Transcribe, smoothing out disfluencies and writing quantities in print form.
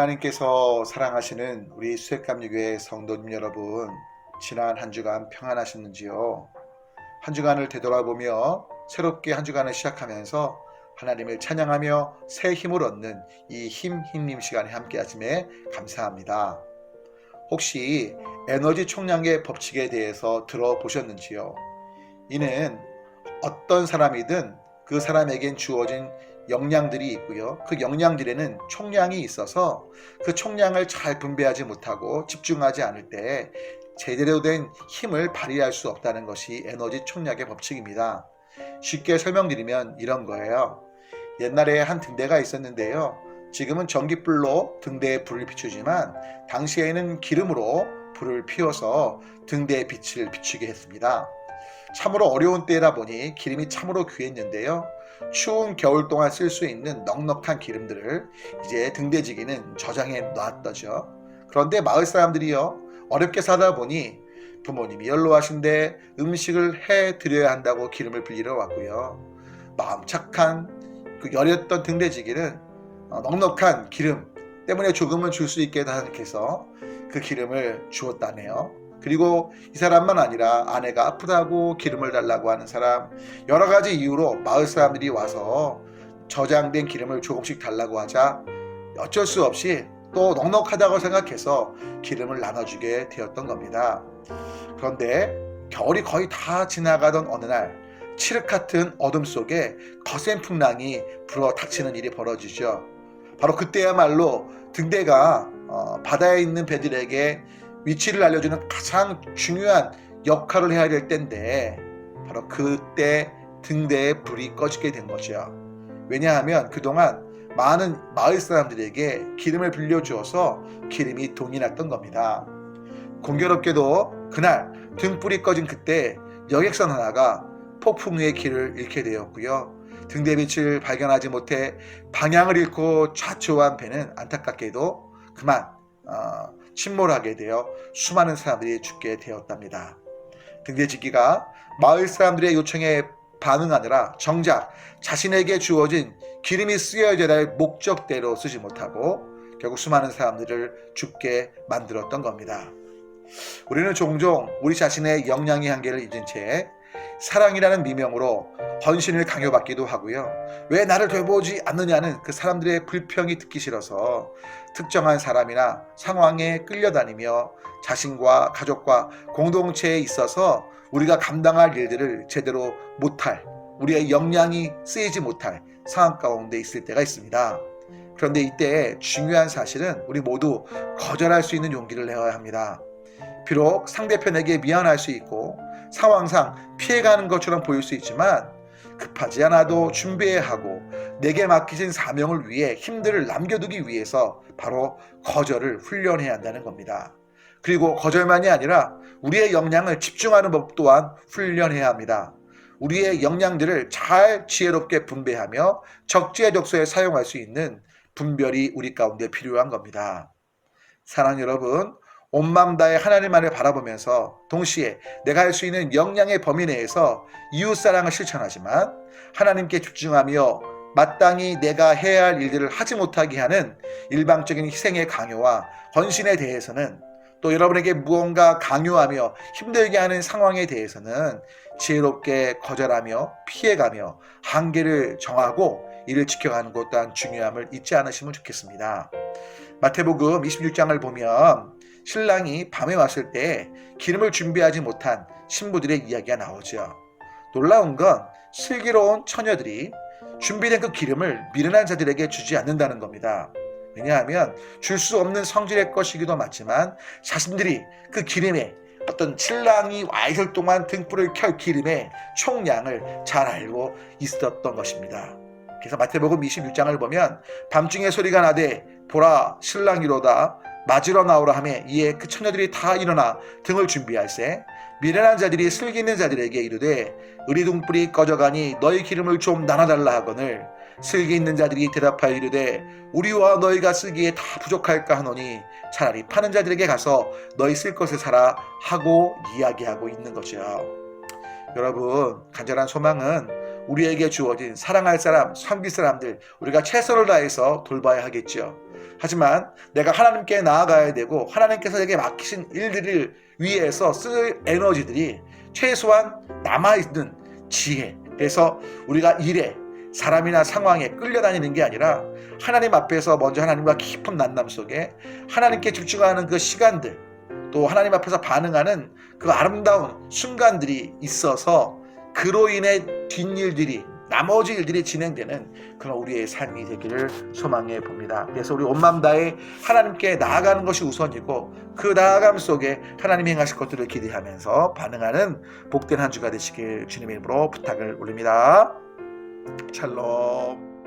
하나님께서 사랑하시는 우리 수액감리교회 성도님 여러분, 지난 한 주간 평안하셨는지요? 한 주간을 되돌아보며 새롭게 한 주간을 시작하면서 하나님을 찬양하며 새 힘을 얻는 이 힘님 시간에 함께 하심에 감사합니다. 혹시 에너지 총량의 법칙에 대해서 들어보셨는지요? 이는 어떤 사람이든 그 사람에겐 주어진 역량들이 있고요. 그 역량들에는 총량이 있어서 그 총량을 잘 분배하지 못하고 집중하지 않을 때 제대로 된 힘을 발휘할 수 없다는 것이 에너지 총량의 법칙입니다. 쉽게 설명드리면 이런 거예요. 옛날에 한 등대가 있었는데요. 지금은 전기불로 등대에 불을 비추지만 당시에는 기름으로 불을 피워서 등대의 빛을 비추게 했습니다. 참으로 어려운 때다 보니 기름이 참으로 귀했는데요. 추운 겨울 동안 쓸 수 있는 넉넉한 기름들을 이제 등대지기는 저장해 놨더죠. 그런데 마을 사람들이요, 어렵게 사다 보니 부모님이 연로하신데 음식을 해 드려야 한다고 기름을 빌리러 왔고요. 마음 착한 그 여렸던 등대지기는 넉넉한 기름 때문에 조금은 줄 수 있게 해서 그 기름을 주었다네요. 그리고 이 사람만 아니라 아내가 아프다고 기름을 달라고 하는 사람, 여러 가지 이유로 마을 사람들이 와서 저장된 기름을 조금씩 달라고 하자 어쩔 수 없이 또 넉넉하다고 생각해서 기름을 나눠주게 되었던 겁니다. 그런데 겨울이 거의 다 지나가던 어느 날 칠흑 같은 어둠 속에 거센 풍랑이 불어 닥치는 일이 벌어지죠. 바로 그때야말로 등대가 바다에 있는 배들에게 위치를 알려주는 가장 중요한 역할을 해야 될 때인데, 바로 그때 등대에 불이 꺼지게 된 거죠. 왜냐하면 그동안 많은 마을 사람들에게 기름을 빌려주어서 기름이 동이 났던 겁니다. 공교롭게도 그날 등불이 꺼진 그때 여객선 하나가 폭풍 우의 길을 잃게 되었고요. 등대 빛을 발견하지 못해 방향을 잃고 좌초한 배는 안타깝게도 그만 침몰하게 되어 수많은 사람들이 죽게 되었답니다. 등대짓기가 마을 사람들의 요청에 반응하느라 정작 자신에게 주어진 기름이 쓰여야 할 목적대로 쓰지 못하고 결국 수많은 사람들을 죽게 만들었던 겁니다. 우리는 종종 우리 자신의 역량의 한계를 잊은 채 사랑이라는 미명으로 헌신을 강요받기도 하고요. 왜 나를 돌보지 않느냐는 그 사람들의 불평이 듣기 싫어서 특정한 사람이나 상황에 끌려다니며 자신과 가족과 공동체에 있어서 우리가 감당할 일들을 제대로 못할, 우리의 역량이 쓰이지 못할 상황 가운데 있을 때가 있습니다. 그런데 이때 중요한 사실은 우리 모두 거절할 수 있는 용기를 내어야 합니다. 비록 상대편에게 미안할 수 있고 상황상 피해가는 것처럼 보일 수 있지만 급하지 않아도 준비해야 하고 내게 맡기신 사명을 위해 힘들을 남겨두기 위해서 바로 거절을 훈련해야 한다는 겁니다. 그리고 거절만이 아니라 우리의 역량을 집중하는 법 또한 훈련해야 합니다. 우리의 역량들을 잘 지혜롭게 분배하며 적재적소에 사용할 수 있는 분별이 우리 가운데 필요한 겁니다. 사랑하는 여러분, 온 마음 다해 하나님만을 바라보면서 동시에 내가 할 수 있는 역량의 범위 내에서 이웃사랑을 실천하지만 하나님께 집중하며 마땅히 내가 해야 할 일들을 하지 못하게 하는 일방적인 희생의 강요와 헌신에 대해서는, 또 여러분에게 무언가 강요하며 힘들게 하는 상황에 대해서는 지혜롭게 거절하며 피해가며 한계를 정하고 이를 지켜가는 것 또한 중요함을 잊지 않으시면 좋겠습니다. 마태복음 26장을 보면 신랑이 밤에 왔을 때 기름을 준비하지 못한 신부들의 이야기가 나오죠. 놀라운 건 슬기로운 처녀들이 준비된 그 기름을 미련한 자들에게 주지 않는다는 겁니다. 왜냐하면 줄 수 없는 성질의 것이기도 맞지만 자신들이 그 기름에, 어떤 신랑이 와 있을 동안 등불을 켤 기름의 총량을 잘 알고 있었던 것입니다. 그래서 마태복음 26장을 보면 밤중에 소리가 나되 보라 신랑이로다 맞으러 나오라 하매 이에 그 처녀들이 다 일어나 등을 준비할세 미련한 자들이 슬기 있는 자들에게 이르되 우리 등불이 꺼져가니 너희 기름을 좀 나눠달라 하거늘 슬기 있는 자들이 대답하여 이르되 우리와 너희가 쓰기에 다 부족할까 하노니 차라리 파는 자들에게 가서 너희 쓸 것을 사라 하고 이야기하고 있는 거죠. 여러분, 간절한 소망은 우리에게 주어진 사랑할 사람, 섬길 사람들 우리가 최선을 다해서 돌봐야 하겠죠. 하지만 내가 하나님께 나아가야 되고 하나님께서 내게 맡기신 일들을 위해서 쓸 에너지들이 최소한 남아있는 지혜. 그래서 우리가 일에 사람이나 상황에 끌려다니는 게 아니라 하나님 앞에서 먼저 하나님과 깊은 만남 속에 하나님께 집중하는 그 시간들, 또 하나님 앞에서 반응하는 그 아름다운 순간들이 있어서 그로 인해 뒷일들이, 나머지 일들이 진행되는 그런 우리의 삶이 되기를 소망해 봅니다. 그래서 우리 온 마음 다해 하나님께 나아가는 것이 우선이고 그 나아감 속에 하나님이 행하실 것들을 기대하면서 반응하는 복된 한 주가 되시길 주님의 이름으로 부탁을 올립니다. 샬롬.